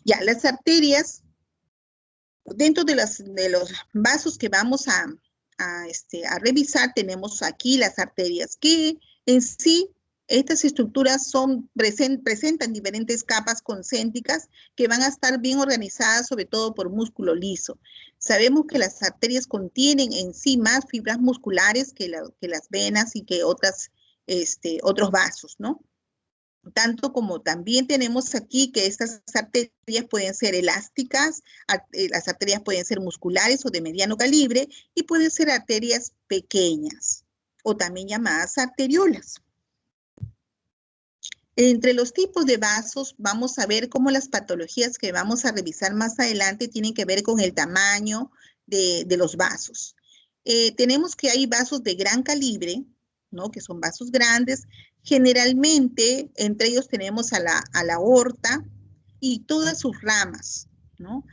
Ya, las arterias, dentro de los vasos que vamos a revisar, tenemos aquí las arterias, que en sí, estas estructuras presentan diferentes capas concéntricas que van a estar bien organizadas, sobre todo por músculo liso. Sabemos que las arterias contienen en sí más fibras musculares que las venas y que otros vasos, ¿no? Tanto como también tenemos aquí que estas arterias pueden ser elásticas, las arterias pueden ser musculares o de mediano calibre y pueden ser arterias pequeñas o también llamadas arteriolas. Entre los tipos de vasos vamos a ver cómo las patologías que vamos a revisar más adelante tienen que ver con el tamaño de los vasos. Tenemos que hay vasos de gran calibre, ¿no? Que son vasos grandes. Generalmente, entre ellos tenemos a la aorta y todas sus ramas, ¿no?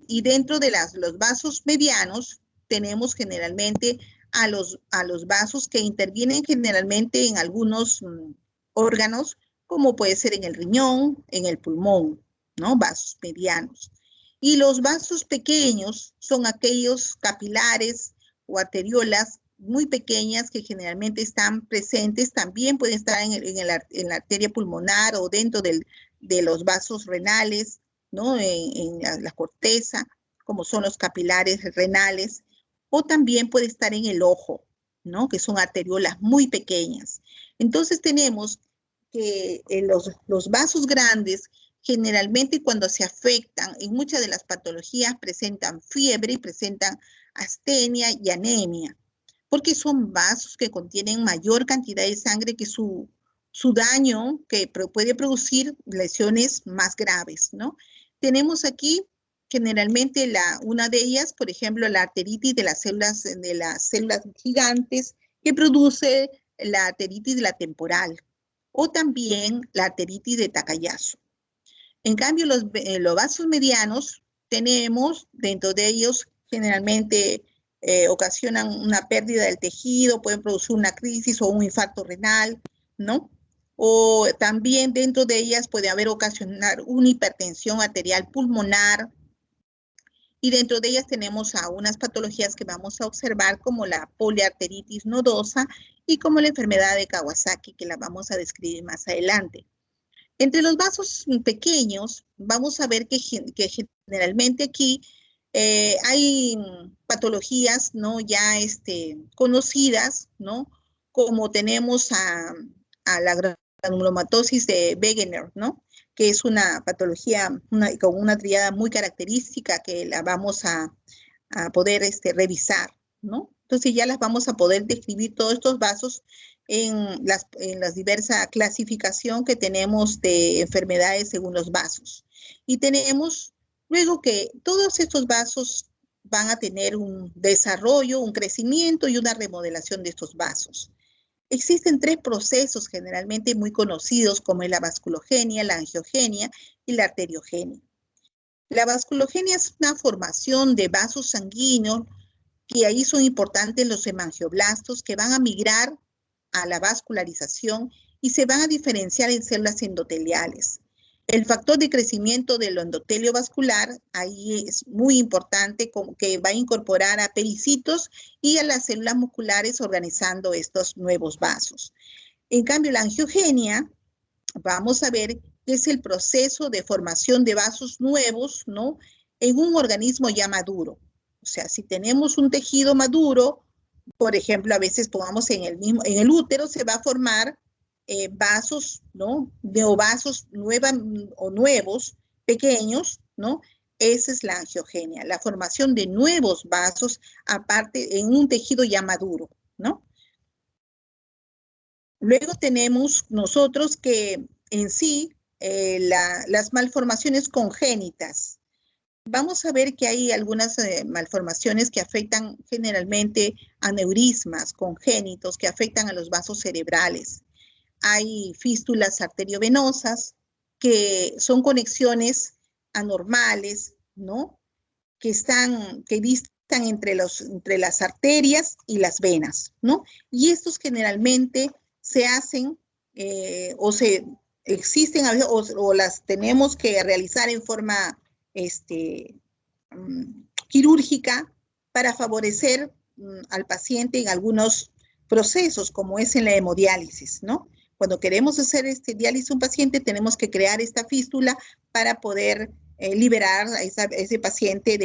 Y dentro de los vasos medianos, tenemos generalmente a los vasos que intervienen generalmente en algunos órganos, como puede ser en el riñón, en el pulmón, ¿no? Vasos medianos. Y los vasos pequeños son aquellos capilares o arteriolas muy pequeñas que generalmente están presentes, también pueden estar en la arteria pulmonar o dentro de los vasos renales, ¿no? En la corteza, como son los capilares renales, o también puede estar en el ojo, ¿no? Que son arteriolas muy pequeñas. Entonces tenemos que los vasos grandes generalmente cuando se afectan, en muchas de las patologías presentan fiebre, presentan astenia y anemia, porque son vasos que contienen mayor cantidad de sangre que su daño, que puede producir lesiones más graves, ¿no? Tenemos aquí generalmente una de ellas, por ejemplo, la arteritis de las células gigantes, que produce la arteritis de la temporal, o también la arteritis de Takayasu. En cambio, los vasos medianos tenemos, dentro de ellos, generalmente ocasionan una pérdida del tejido, pueden producir una crisis o un infarto renal, ¿no? O también dentro de ellas puede ocasionar una hipertensión arterial pulmonar, y dentro de ellas tenemos a unas patologías que vamos a observar como la poliarteritis nodosa y como la enfermedad de Kawasaki, que la vamos a describir más adelante. Entre los vasos pequeños, vamos a ver que generalmente aquí hay patologías, ¿no? Ya conocidas, ¿no? Como tenemos a la granulomatosis de Wegener, ¿no? Que es una patología con una triada muy característica que la vamos a poder revisar, ¿no? Entonces ya las vamos a poder describir todos estos vasos en las diversas clasificación que tenemos de enfermedades según los vasos. Y tenemos luego que todos estos vasos van a tener un desarrollo, un crecimiento y una remodelación de estos vasos. Existen tres procesos generalmente muy conocidos como es la vasculogenia, la angiogenia y la arteriogenia. La vasculogenia es una formación de vasos sanguíneos que ahí son importantes los hemangioblastos que van a migrar a la vascularización y se van a diferenciar en células endoteliales. El factor de crecimiento del endotelio vascular ahí es muy importante, como que va a incorporar a pericitos y a las células musculares organizando estos nuevos vasos. En cambio, la angiogenia, vamos a ver que es el proceso de formación de vasos nuevos, ¿no? En un organismo ya maduro. O sea, si tenemos un tejido maduro, por ejemplo, a veces pongamos en el útero se va a formar vasos, ¿no? Neovasos nuevos, pequeños, ¿no? Esa es la angiogenia, la formación de nuevos vasos aparte en un tejido ya maduro, ¿no? Luego tenemos nosotros que en sí las malformaciones congénitas. Vamos a ver que hay algunas malformaciones que afectan generalmente aneurismas congénitos que afectan a los vasos cerebrales. Hay fístulas arteriovenosas que son conexiones anormales, ¿no? Que distan entre las arterias y las venas, ¿no? Y estos generalmente se hacen existen a veces, o las tenemos que realizar en forma quirúrgica para favorecer al paciente en algunos procesos, como es en la hemodiálisis, ¿no? Cuando queremos hacer diálisis a un paciente, tenemos que crear esta fístula para poder liberar a ese paciente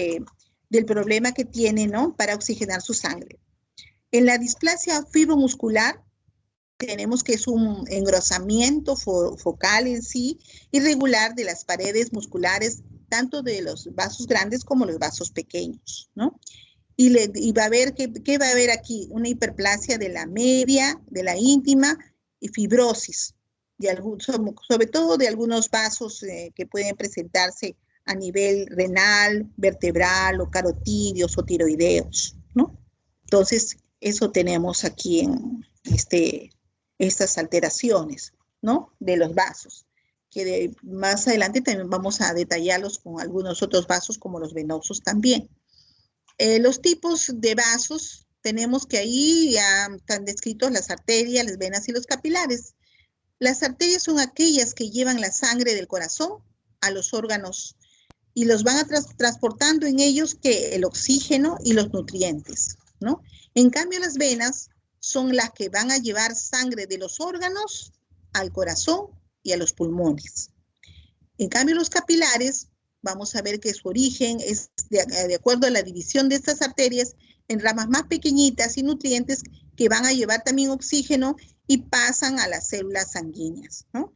del problema que tiene, ¿no? Para oxigenar su sangre. En la displasia fibromuscular, tenemos que es un engrosamiento focal en sí, irregular de las paredes musculares, tanto de los vasos grandes como los vasos pequeños, ¿no? Y va a haber, ¿qué va a haber aquí? Una hiperplasia de la media, de la íntima y fibrosis, sobre todo de algunos vasos que pueden presentarse a nivel renal, vertebral o carotídeos o tiroideos, ¿no? Entonces, eso tenemos aquí en estas alteraciones, ¿no? De los vasos, que más adelante también vamos a detallarlos con algunos otros vasos como los venosos también. Los tipos de vasos, tenemos que ahí ya están descritos las arterias, las venas y los capilares. Las arterias son aquellas que llevan la sangre del corazón a los órganos y los van a transportando en ellos que el oxígeno y los nutrientes, ¿no? En cambio, las venas son las que van a llevar sangre de los órganos al corazón y a los pulmones. En cambio, los capilares, vamos a ver que su origen es de acuerdo a la división de estas arterias en ramas más pequeñitas y nutrientes que van a llevar también oxígeno y pasan a las células sanguíneas, ¿no?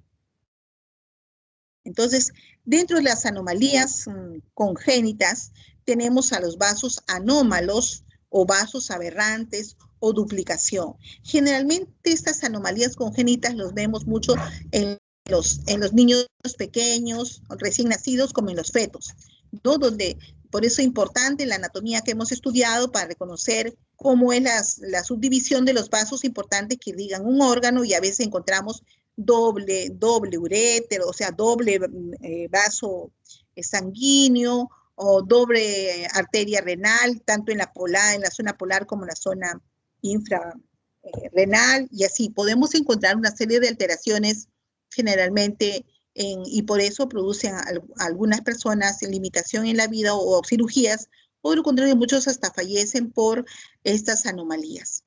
Entonces, dentro de las anomalías congénitas, tenemos a los vasos anómalos o vasos aberrantes o duplicación. Generalmente estas anomalías congénitas los vemos mucho en los niños pequeños, recién nacidos, como en los fetos, ¿no? Donde, por eso es importante la anatomía que hemos estudiado para reconocer cómo es la subdivisión de los vasos importantes que irrigan un órgano, y a veces encontramos doble urétero, o sea, doble vaso sanguíneo o doble arteria renal, tanto en la zona polar como en la zona infrarrenal, y así podemos encontrar una serie de alteraciones generalmente y por eso producen a algunas personas limitación en la vida o cirugías, o lo contrario, muchos hasta fallecen por estas anomalías.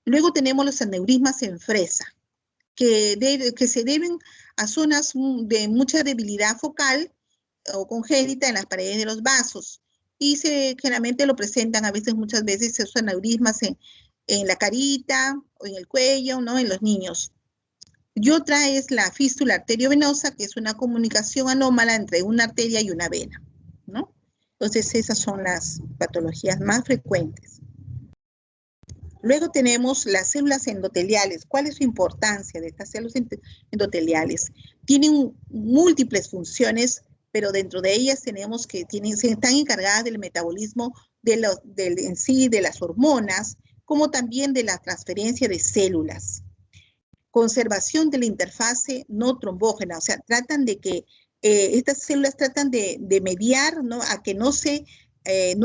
Luego tenemos los aneurismas en fresa, que se deben a zonas de mucha debilidad focal o congénita en las paredes de los vasos, y generalmente lo presentan muchas veces esos aneurismas en la carita o en el cuello, ¿no? En los niños. Y otra es la fístula arteriovenosa, que es una comunicación anómala entre una arteria y una vena, ¿no? Entonces, esas son las patologías más frecuentes. Luego tenemos las células endoteliales. ¿Cuál es su importancia de estas células endoteliales? Tienen múltiples funciones, pero dentro de ellas tenemos que están encargadas del metabolismo en sí de las hormonas, como también de la transferencia de células. Conservación de la interfase no trombógena, o sea, tratan de que estas células tratan de mediar, ¿no? A que no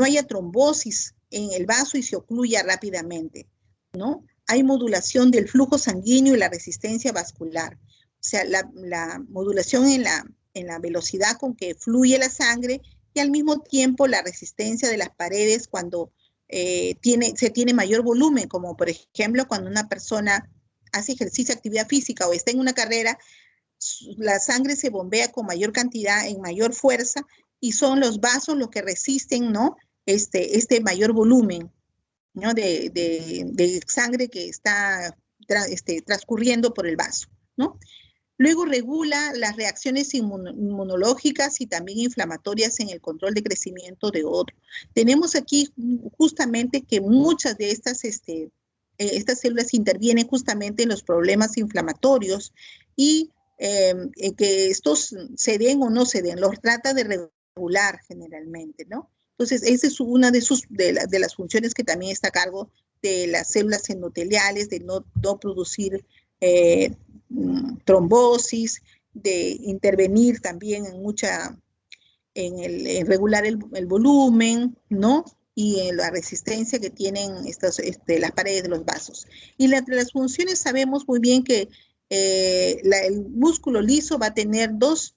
haya trombosis en el vaso y se ocluya rápidamente, ¿no? Hay modulación del flujo sanguíneo y la resistencia vascular, o sea, la modulación en la velocidad con que fluye la sangre, y al mismo tiempo la resistencia de las paredes cuando se tiene mayor volumen, como por ejemplo cuando una persona hace ejercicio, actividad física o está en una carrera, la sangre se bombea con mayor cantidad, en mayor fuerza, y son los vasos los que resisten, ¿no? Este mayor volumen, ¿no? de sangre que está transcurriendo por el vaso, ¿no? Luego regula las reacciones inmunológicas y también inflamatorias en el control de crecimiento de otro. Tenemos aquí justamente que muchas de estas células intervienen justamente en los problemas inflamatorios, y que estos se den o no se den, los trata de regular generalmente, ¿no? Entonces, esa es una de las funciones que también está a cargo de las células endoteliales, de no producir trombosis, de intervenir también en regular el volumen, ¿no? Y en la resistencia que tienen las paredes de los vasos. Y entre las funciones sabemos muy bien que el músculo liso va a tener dos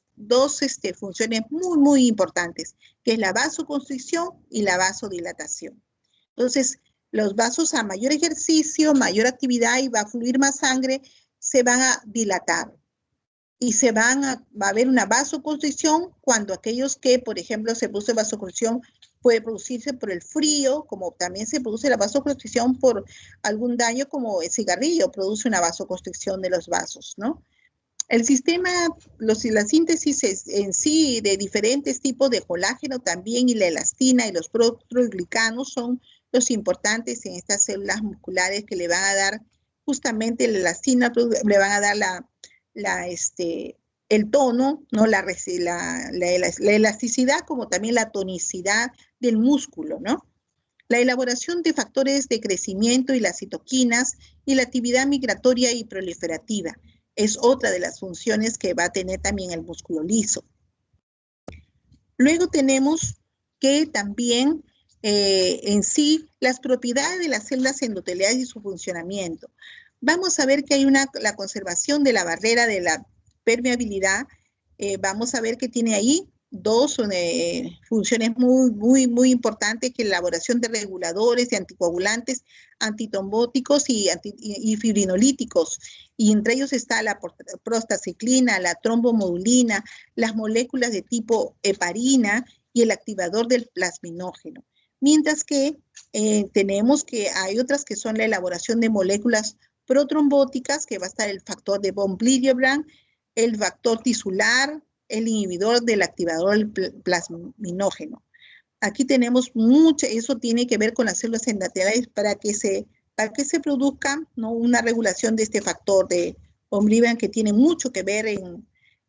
funciones muy importantes, que es la vasoconstricción y la vasodilatación. Entonces, los vasos a mayor ejercicio, mayor actividad y va a fluir más sangre, se van a dilatar. Y va a haber una vasoconstricción cuando aquellos que, por ejemplo, se produce vasoconstricción, puede producirse por el frío, como también se produce la vasoconstricción por algún daño, como el cigarrillo produce una vasoconstricción de los vasos, ¿no? El sistema, la síntesis en sí de diferentes tipos de colágeno también y la elastina y los proteoglicanos son los importantes en estas células musculares que le van a dar justamente la elastina, le van a dar el tono, ¿no? la elasticidad como también la tonicidad del músculo, ¿no? La elaboración de factores de crecimiento y las citoquinas y la actividad migratoria y proliferativa es otra de las funciones que va a tener también el músculo liso. Luego tenemos que también en sí las propiedades de las células endoteliales y su funcionamiento. Vamos a ver que hay la conservación de la barrera de la permeabilidad. Vamos a ver que tiene ahí dos funciones muy importantes, que es la elaboración de reguladores, de anticoagulantes, antitrombóticos y fibrinolíticos. Y entre ellos está la prostaciclina, la trombomodulina, las moléculas de tipo heparina y el activador del plasminógeno. Mientras que tenemos que hay otras que son la elaboración de moléculas protrombóticas, que va a estar el factor de von Willebrand, el factor tisular, el inhibidor del activador del plasminógeno. Aquí tenemos mucho, eso tiene que ver con las células endoteliales para que se produzca, ¿no? una regulación de este factor de von Willebrand, que tiene mucho que ver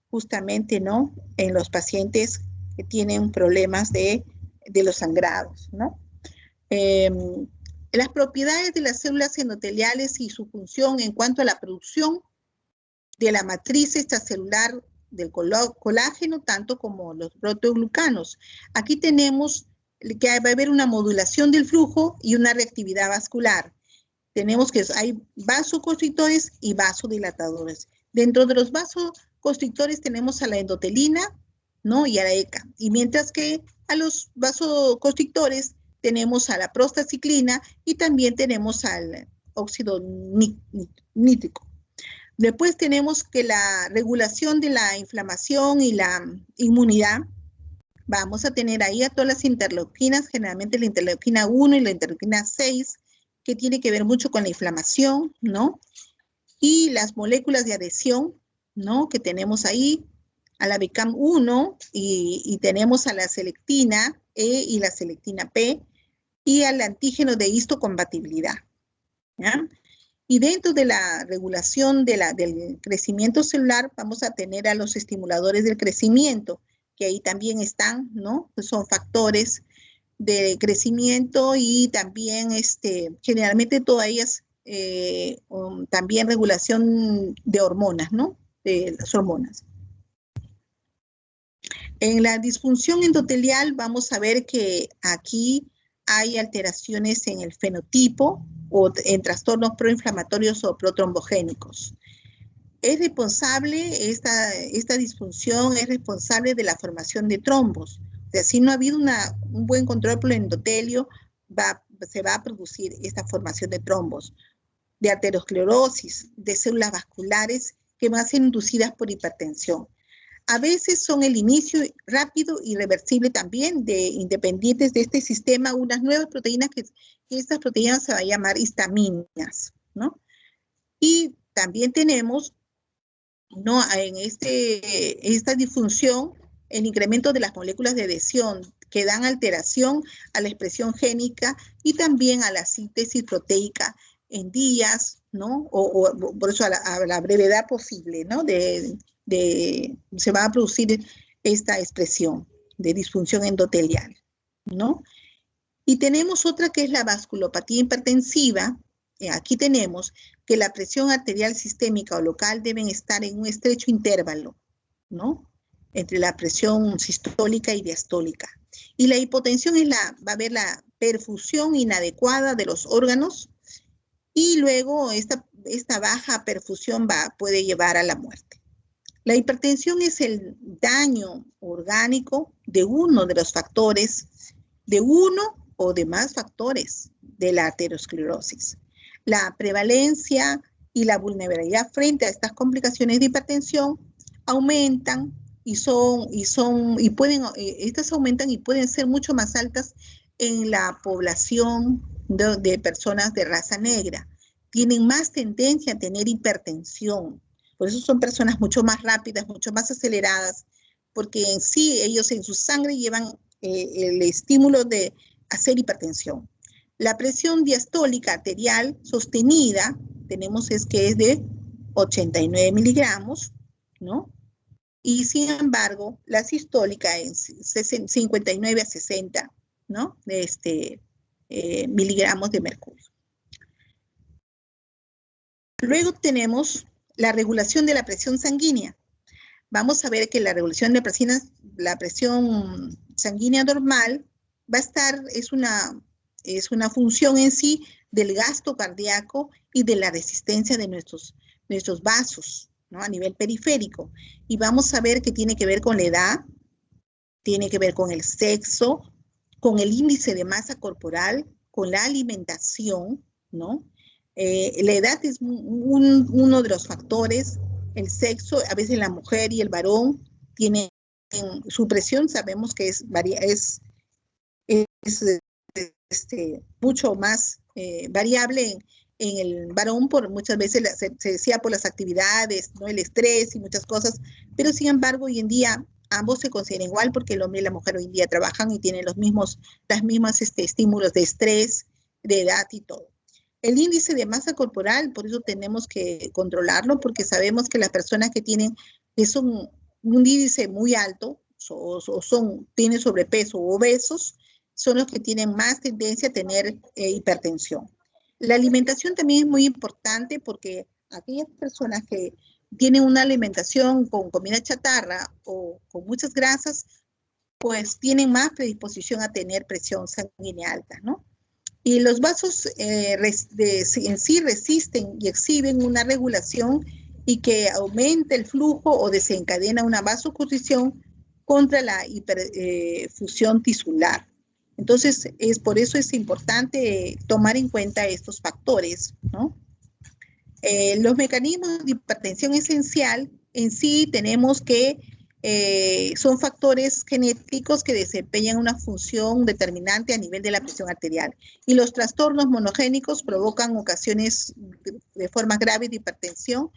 justamente, ¿no? en los pacientes que tienen problemas de los sangrados, ¿no? Las propiedades de las células endoteliales y su función en cuanto a la producción de la matriz extracelular del colágeno, tanto como los proteoglucanos. Aquí tenemos que va a haber una modulación del flujo y una reactividad vascular. Tenemos que hay vasoconstrictores y vasodilatadores. Dentro de los vasoconstrictores tenemos a la endotelina, ¿no? y a la ECA. Y mientras que a los vasoconstrictores tenemos a la prostaciclina y también tenemos al óxido nítrico. Después tenemos que la regulación de la inflamación y la inmunidad. Vamos a tener ahí a todas las interleuquinas, generalmente la interleuquina 1 y la interleuquina 6, que tiene que ver mucho con la inflamación, ¿no? Y las moléculas de adhesión, ¿no? Que tenemos ahí, a la BCAM1 y tenemos a la selectina E y la selectina P y al antígeno de histocompatibilidad, ¿ya? Y dentro de la regulación del crecimiento celular vamos a tener a los estimuladores del crecimiento, que ahí también están, ¿no? Pues son factores de crecimiento y también generalmente todas ellas también regulación de hormonas, ¿no? De las hormonas. En la disfunción endotelial vamos a ver que aquí hay alteraciones en el fenotipo o en trastornos proinflamatorios o protrombogénicos. Es responsable, esta disfunción es responsable de la formación de trombos. O sea, si no ha habido un buen control por el endotelio, se va a producir esta formación de trombos, de aterosclerosis, de células vasculares que van a ser inducidas por hipertensión. A veces son el inicio rápido y reversible también independientes de este sistema, unas nuevas proteínas que estas proteínas se van a llamar histaminas, ¿no? Y también tenemos, ¿no? en esta disfunción, el incremento de las moléculas de adhesión que dan alteración a la expresión génica y también a la síntesis proteica en días, ¿no? O por eso a la brevedad posible, ¿no? Se va a producir esta expresión de disfunción endotelial, ¿no? Y tenemos otra que es la vasculopatía hipertensiva. Aquí tenemos que la presión arterial sistémica o local deben estar en un estrecho intervalo, ¿no? Entre la presión sistólica y diastólica. Y la hipotensión va a haber la perfusión inadecuada de los órganos. Y luego esta esta baja perfusión puede llevar a la muerte. La hipertensión es el daño orgánico de uno de los factores, de uno o de más factores de la aterosclerosis. La prevalencia y la vulnerabilidad frente a estas complicaciones de hipertensión aumentan estas aumentan y pueden ser mucho más altas en la población de personas de raza negra. Tienen más tendencia a tener hipertensión. Por eso son personas mucho más rápidas, mucho más aceleradas, porque en sí ellos en su sangre llevan el estímulo de hacer hipertensión. La presión diastólica arterial sostenida, tenemos que es de 89 miligramos, ¿no? Y sin embargo, la sistólica es 59 a 60, ¿no? Miligramos de mercurio. Luego tenemos la regulación de la presión sanguínea. Vamos a ver que la regulación de la presión sanguínea normal va a estar, es una función en sí del gasto cardíaco y de la resistencia de nuestros vasos, ¿no? A nivel periférico. Y vamos a ver que tiene que ver con la edad, tiene que ver con el sexo, con el índice de masa corporal, con la alimentación, ¿no? La edad es uno de los factores, el sexo, a veces la mujer y el varón tienen su presión, sabemos que es mucho más variable en el varón, muchas veces se decía por las actividades, ¿no? El estrés y muchas cosas, pero sin embargo hoy en día ambos se consideran igual porque el hombre y la mujer hoy en día trabajan y tienen las mismas estímulos de estrés, de edad y todo. El índice de masa corporal, por eso tenemos que controlarlo, porque sabemos que las personas que tienen un índice muy alto tienen sobrepeso o obesos, son los que tienen más tendencia a tener hipertensión. La alimentación también es muy importante porque aquellas personas que tienen una alimentación con comida chatarra o con muchas grasas, pues tienen más predisposición a tener presión sanguínea alta, ¿no? Y los vasos en sí resisten y exhiben una regulación y que aumenta el flujo o desencadena una vasoconstricción contra la hiperfusión tisular. Entonces, por eso es importante tomar en cuenta estos factores, ¿no? Los mecanismos de hipertensión esencial en sí tenemos que son factores genéticos que desempeñan una función determinante a nivel de la presión arterial. Y los trastornos monogénicos provocan ocasiones de formas graves de hipertensión,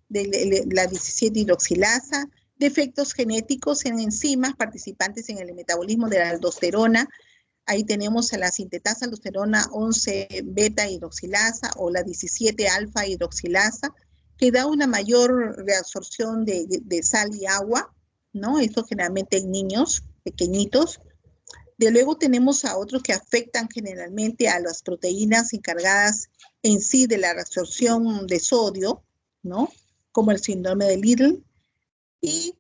de la 17-hidroxilasa, defectos genéticos en enzimas participantes en el metabolismo de la aldosterona. Ahí tenemos a la sintetasa aldosterona 11-beta-hidroxilasa o la 17-alfa-hidroxilasa, que da una mayor reabsorción de sal y agua, ¿no? Esto generalmente en niños pequeñitos. De luego tenemos a otros que afectan generalmente a las proteínas encargadas en sí de la reabsorción de sodio, ¿no? Como el síndrome de Little. Y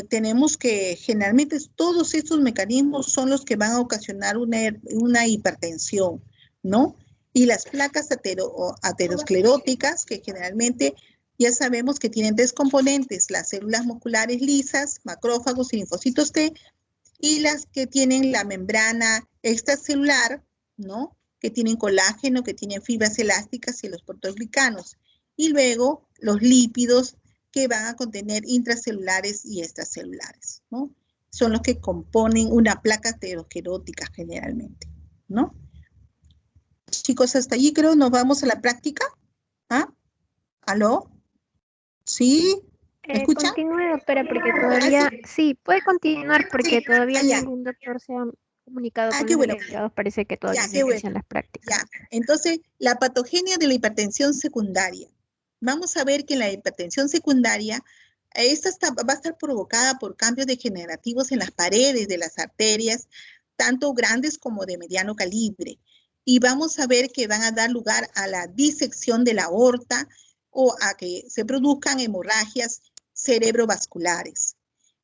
tenemos que generalmente todos estos mecanismos son los que van a ocasionar una hipertensión, ¿no? Y las placas ateroscleróticas, que generalmente ya sabemos que tienen tres componentes, las células musculares lisas, macrófagos y linfocitos T, y las que tienen la membrana extracelular, ¿no? Que tienen colágeno, que tienen fibras elásticas y los proteoglicanos. Y luego los lípidos, que van a contener intracelulares y extracelulares, ¿no? Son los que componen una placa aterosclerótica generalmente, ¿no? Chicos, hasta allí creo nos vamos a la práctica. ¿Ah? ¿Aló? ¿Sí? ¿Me escuchan? Continúe, doctora, porque todavía... Sí, puede continuar porque todavía ningún doctor se ha comunicado con los delegados. Parece que todavía no inician las prácticas. Ya. Entonces, la patogenia de la hipertensión secundaria. Vamos a ver que en la hipertensión secundaria, esta va a estar provocada por cambios degenerativos en las paredes de las arterias, tanto grandes como de mediano calibre. Y vamos a ver que van a dar lugar a la disección de la aorta o a que se produzcan hemorragias cerebrovasculares.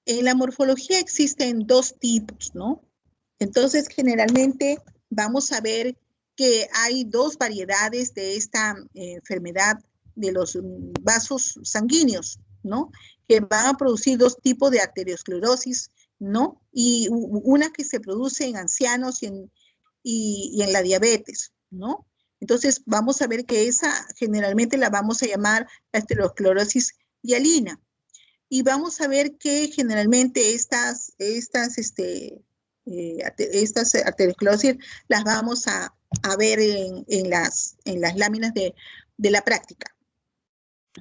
En la morfología existen dos tipos, ¿no? Entonces, generalmente vamos a ver que hay dos variedades de esta enfermedad vasos sanguíneos, ¿no? Que van a producir dos tipos de arteriosclerosis, ¿no? Y una que se produce en ancianos y en la diabetes, ¿no? Entonces, vamos a ver que esa generalmente la vamos a llamar la arteriosclerosis hialina. Y vamos a ver que generalmente estas arteriosclerosis las vamos a ver en las láminas de la práctica,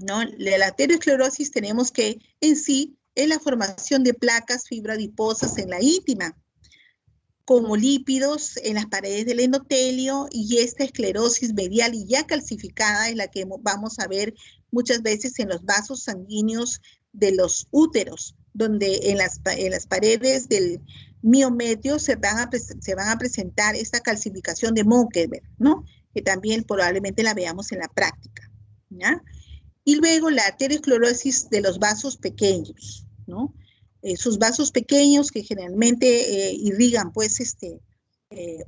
¿no? La arteriosclerosis tenemos que en sí es la formación de placas fibroadiposas en la íntima, como lípidos en las paredes del endotelio, y esta esclerosis medial y ya calcificada es la que vamos a ver muchas veces en los vasos sanguíneos de los úteros, donde en las paredes del miometrio se van a presentar esta calcificación de Mönckeberg, ¿no? Que también probablemente la veamos en la práctica, ¿ya? Y luego la arteriosclerosis de los vasos pequeños, ¿no? Sus vasos pequeños que generalmente irrigan pues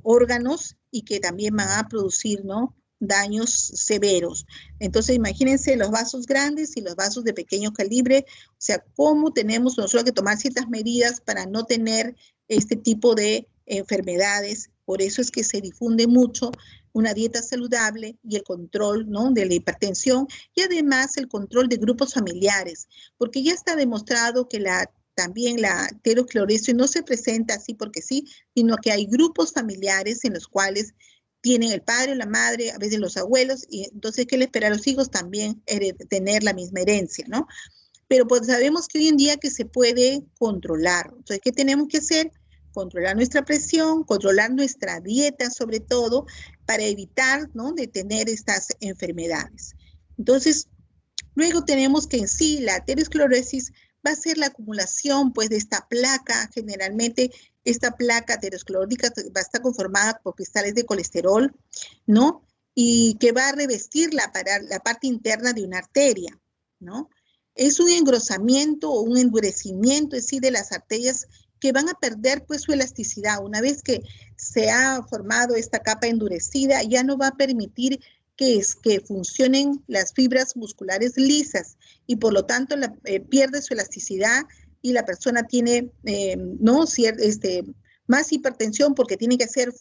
órganos y que también van a producir, ¿no?, daños severos. Entonces imagínense los vasos grandes y los vasos de pequeño calibre, o sea, cómo tenemos nosotros que tomar ciertas medidas para no tener este tipo de enfermedades. Por eso es que se difunde mucho una dieta saludable y el control, ¿no?, de la hipertensión, y además el control de grupos familiares, porque ya está demostrado que también la arteriosclerosis no se presenta así porque sí, sino que hay grupos familiares en los cuales tienen el padre o la madre, a veces los abuelos, y entonces, ¿qué le espera a los hijos? También tener la misma herencia, ¿no? Pero pues sabemos que hoy en día que se puede controlar. Entonces, ¿qué tenemos que hacer? Controlar nuestra presión, controlar nuestra dieta sobre todo, para evitar, ¿no?, de tener estas enfermedades. Entonces, luego tenemos que en sí la arteriosclerosis va a ser la acumulación pues de esta placa. Generalmente esta placa aterosclerótica va a estar conformada por cristales de colesterol, ¿no? Y que va a revestir la parte interna de una arteria, ¿no? Es un engrosamiento o un endurecimiento en sí de las arterias que van a perder pues su elasticidad. Una vez que se ha formado esta capa endurecida, ya no va a permitir que funcionen las fibras musculares lisas, y por lo tanto pierde su elasticidad y la persona tiene ¿no?, más hipertensión, porque tiene que hacer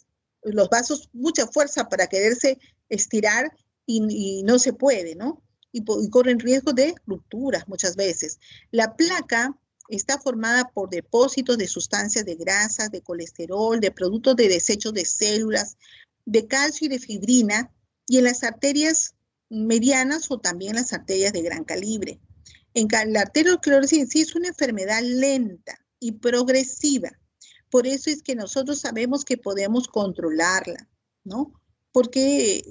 los vasos mucha fuerza para quererse estirar y no se puede, ¿no? Y corren riesgo de rupturas muchas veces. La placa está formada por depósitos de sustancias de grasas, de colesterol, de productos de desechos de células, de calcio y de fibrina, y en las arterias medianas o también las arterias de gran calibre. La arteriosclerosis en sí es una enfermedad lenta y progresiva. Por eso es que nosotros sabemos que podemos controlarla, ¿no? Porque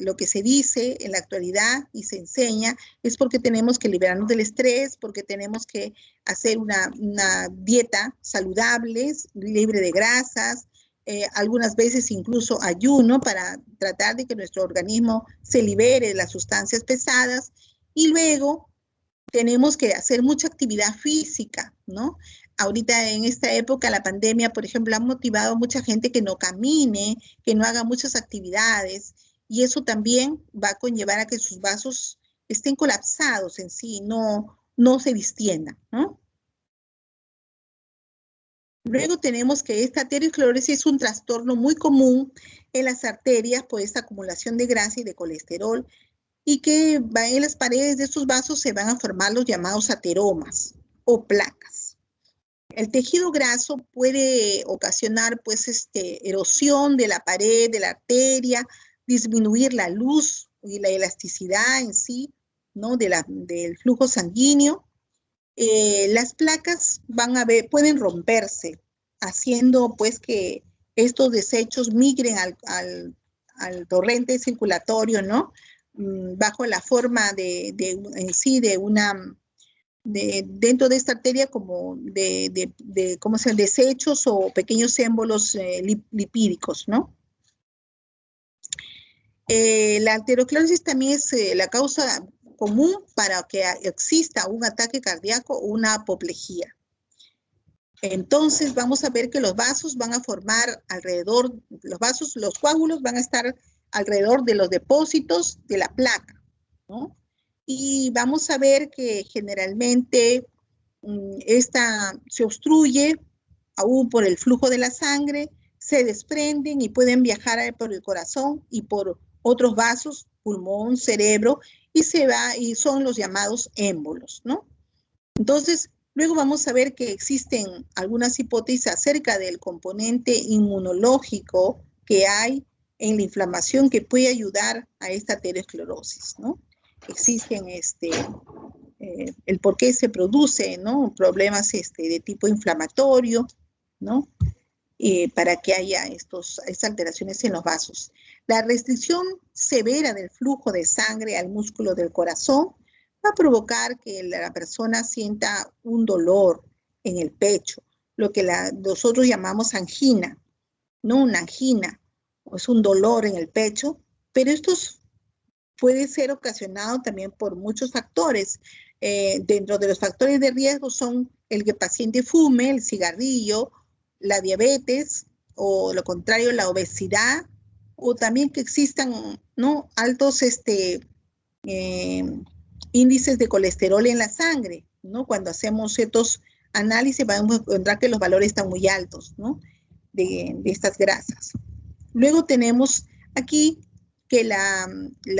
lo que se dice en la actualidad y se enseña es porque tenemos que liberarnos del estrés, porque tenemos que hacer una dieta saludable, libre de grasas, algunas veces incluso ayuno, para tratar de que nuestro organismo se libere de las sustancias pesadas. Y luego tenemos que hacer mucha actividad física, ¿no? Ahorita en esta época, la pandemia, por ejemplo, ha motivado a mucha gente que no camine, que no haga muchas actividades, y eso también va a conllevar a que sus vasos estén colapsados en sí, no se distiendan, ¿no? Luego tenemos que esta arteriosclerosis es un trastorno muy común en las arterias por esta acumulación de grasa y de colesterol, y que en las paredes de estos vasos se van a formar los llamados ateromas o placas. El tejido graso puede ocasionar pues erosión de la pared de la arteria, disminuir la luz y la elasticidad en sí, ¿no?, del flujo sanguíneo. Las placas pueden romperse, haciendo pues que estos desechos migren al torrente circulatorio, ¿no?, bajo la forma dentro de esta arteria como ¿cómo se llama?, desechos o pequeños émbolos lipídicos, ¿no? La arteriosclerosis también es la causa común para que exista un ataque cardíaco o una apoplejía. Entonces vamos a ver que los vasos van a formar alrededor, los coágulos van a estar alrededor de los depósitos de la placa, ¿no? y vamos a ver que generalmente esta se obstruye aún por el flujo de la sangre, se desprenden y pueden viajar por el corazón y por otros vasos, pulmón, cerebro, y son los llamados émbolos, ¿no? Entonces, luego vamos a ver que existen algunas hipótesis acerca del componente inmunológico que hay en la inflamación que puede ayudar a esta aterosclerosis, ¿no? Existen el por qué se produce, ¿no? Problemas de tipo inflamatorio, ¿no? Para que haya estas alteraciones en los vasos. La restricción severa del flujo de sangre al músculo del corazón va a provocar que la persona sienta un dolor en el pecho, lo que nosotros llamamos angina, no una angina, es un dolor en el pecho, pero esto puede ser ocasionado también por muchos factores. Dentro de los factores de riesgo son el que el paciente fume, el cigarrillo, la diabetes, o lo contrario, la obesidad, o también que existan, ¿no?, altos índices de colesterol en la sangre, ¿no? Cuando hacemos ciertos análisis vamos a encontrar que los valores están muy altos, ¿no?, de estas grasas. Luego tenemos aquí que la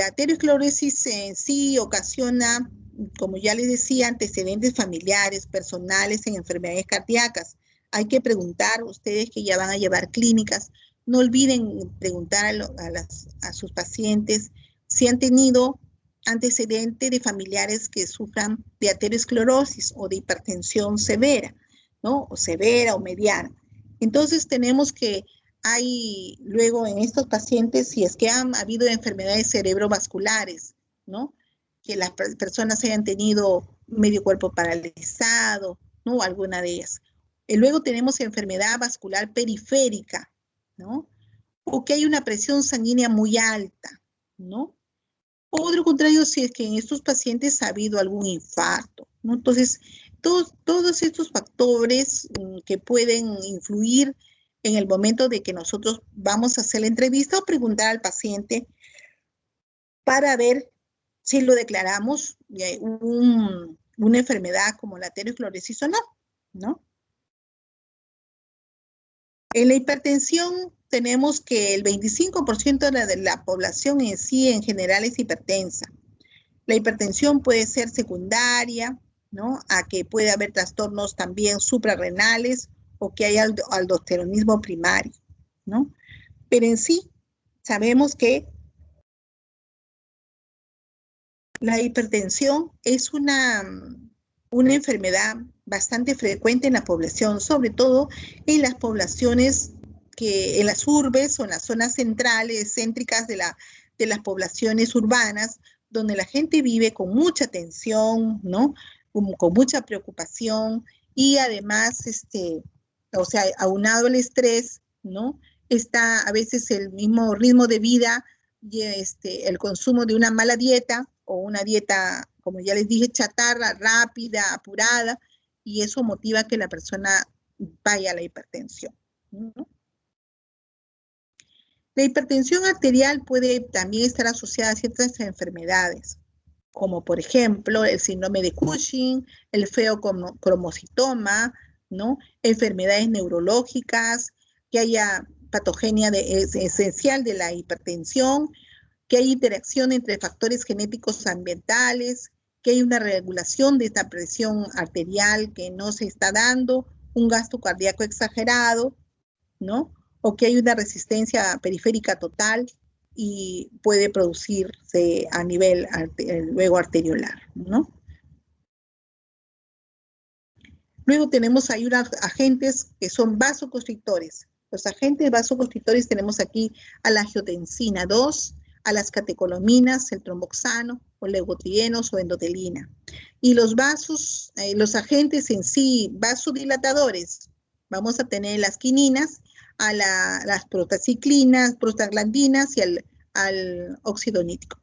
aterosclerosis en sí ocasiona, como ya les decía, antecedentes familiares, personales en enfermedades cardíacas. Hay que preguntar, ustedes que ya van a llevar clínicas, no olviden preguntar a sus pacientes si han tenido antecedente de familiares que sufran de aterosclerosis o de hipertensión severa, ¿no? O severa o mediana. Entonces tenemos que hay luego en estos pacientes, si es que han habido enfermedades cerebrovasculares, ¿no?, que las personas hayan tenido medio cuerpo paralizado, ¿no?, alguna de ellas. Luego tenemos enfermedad vascular periférica, ¿no?, o que hay una presión sanguínea muy alta, ¿no? O de lo contrario, si es que en estos pacientes ha habido algún infarto, ¿no? Entonces, todos estos factores que pueden influir en el momento de que nosotros vamos a hacer la entrevista o preguntar al paciente para ver si lo declaramos una enfermedad como la aterosclerosis o no, ¿no? En la hipertensión tenemos que el 25% de la población en sí en general es hipertensa. La hipertensión puede ser secundaria, ¿no?, a que puede haber trastornos también suprarrenales o que haya aldosteronismo primario, ¿no? Pero en sí sabemos que la hipertensión es una enfermedad bastante frecuente en la población, sobre todo en las poblaciones en las urbes o en las zonas centrales, céntricas de las poblaciones urbanas, donde la gente vive con mucha tensión, ¿no?, con mucha preocupación, y además, o sea, aunado al estrés, ¿no?, está a veces el mismo ritmo de vida y el consumo de una mala dieta o una dieta, como ya les dije, chatarra, rápida, apurada, y eso motiva que la persona vaya a la hipertensión, ¿no? La hipertensión arterial puede también estar asociada a ciertas enfermedades, como por ejemplo el síndrome de Cushing, el feocromocitoma, ¿no?, enfermedades neurológicas, que haya patogenia esencial de la hipertensión, que hay interacción entre factores genéticos ambientales, que hay una regulación de esta presión arterial que no se está dando, un gasto cardíaco exagerado, ¿no?, o que hay una resistencia periférica total y puede producirse a nivel luego arteriolar, ¿no? Luego tenemos ahí unos agentes que son vasoconstrictores. Los agentes vasoconstrictores tenemos aquí a la angiotensina 2, a las catecolaminas, el tromboxano, o levotrienos o endotelina. Y los los agentes en sí vasodilatadores, vamos a tener las quininas, a las prostaciclinas, prostaglandinas y al óxido nítrico.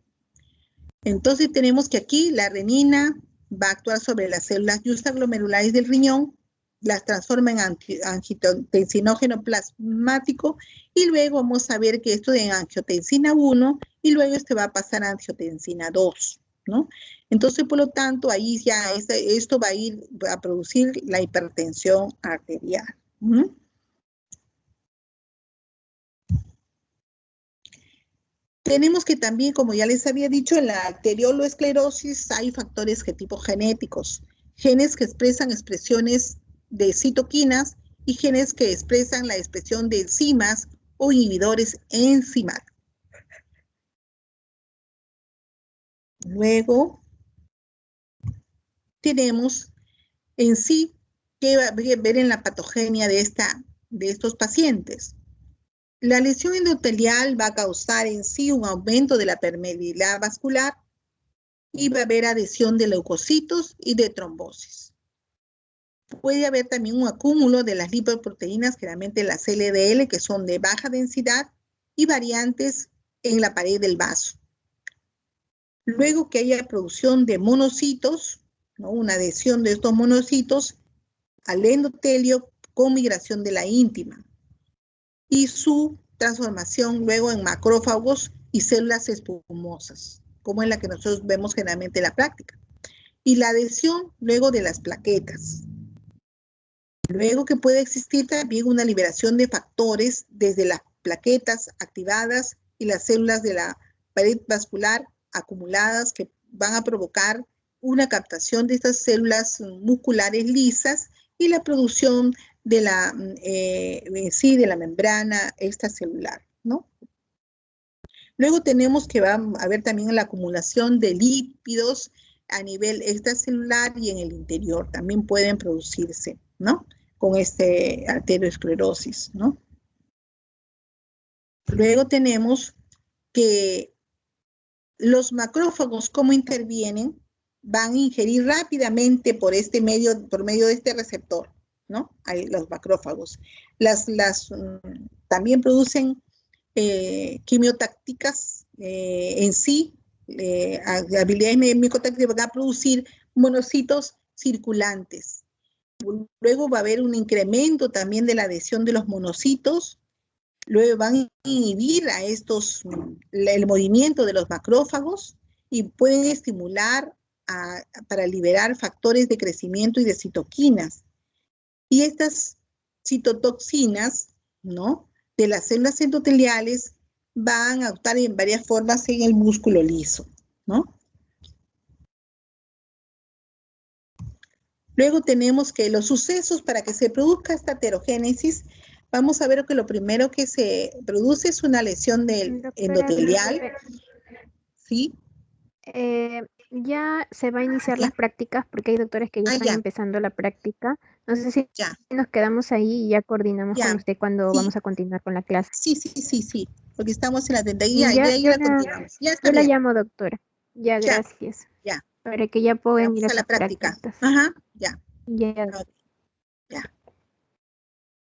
Entonces tenemos que aquí la renina va a actuar sobre las células justaglomerulares del riñón, las transforma en angiotensinógeno plasmático, y luego vamos a ver que esto de angiotensina 1 y luego va a pasar a angiotensina 2, ¿no? Entonces, por lo tanto, ahí ya esto va a ir a producir la hipertensión arterial. Tenemos que también, como ya les había dicho, en la arterioloesclerosis hay factores de tipo genéticos, genes que expresan expresiones de citoquinas y genes que expresan la expresión de enzimas o inhibidores enzimáticos. Luego, tenemos en sí que ver en la patogenia de estos pacientes. La lesión endotelial va a causar en sí un aumento de la permeabilidad vascular y va a haber adhesión de leucocitos y de trombosis. Puede haber también un acúmulo de las lipoproteínas, generalmente las LDL, que son de baja densidad y variantes en la pared del vaso. Luego que haya producción de monocitos, ¿no? Una adhesión de estos monocitos al endotelio con migración de la íntima y su transformación luego en macrófagos y células espumosas, como es la que nosotros vemos generalmente en la práctica. Y la adhesión luego de las plaquetas. Luego que puede existir también una liberación de factores desde las plaquetas activadas y las células de la pared vascular acumuladas que van a provocar una captación de estas células musculares lisas y la producción de la, de la membrana extracelular, ¿no? Luego tenemos que va a haber también la acumulación de lípidos a nivel extracelular y en el interior también pueden producirse, ¿no? Con arteriosclerosis, ¿no? Luego tenemos que los macrófagos, ¿cómo intervienen? Van a ingerir rápidamente por medio de este receptor, ¿no? Ahí, los macrófagos. También producen quimiotácticas en sí, habilidades micotácticas van a producir monocitos circulantes. Luego va a haber un incremento también de la adhesión de los monocitos. Luego van a inhibir el movimiento de los macrófagos y pueden estimular para liberar factores de crecimiento y de citoquinas. Y estas citotoxinas, ¿no? De las células endoteliales van a actuar en varias formas en el músculo liso, ¿no? Luego tenemos que los sucesos para que se produzca esta aterogénesis, vamos a ver que lo primero que se produce es una lesión del endotelial. ¿Sí? Ya se va a iniciar las prácticas porque hay doctores que ya están empezando la práctica. No sé si nos quedamos ahí y ya coordinamos con usted cuando vamos a continuar con la clase. Sí, porque estamos en la continuamos. Yo la llamo, doctora. Ya, gracias. Ya. Para que ya puedan ir a la práctica. prácticas. Ajá, ya. Ya.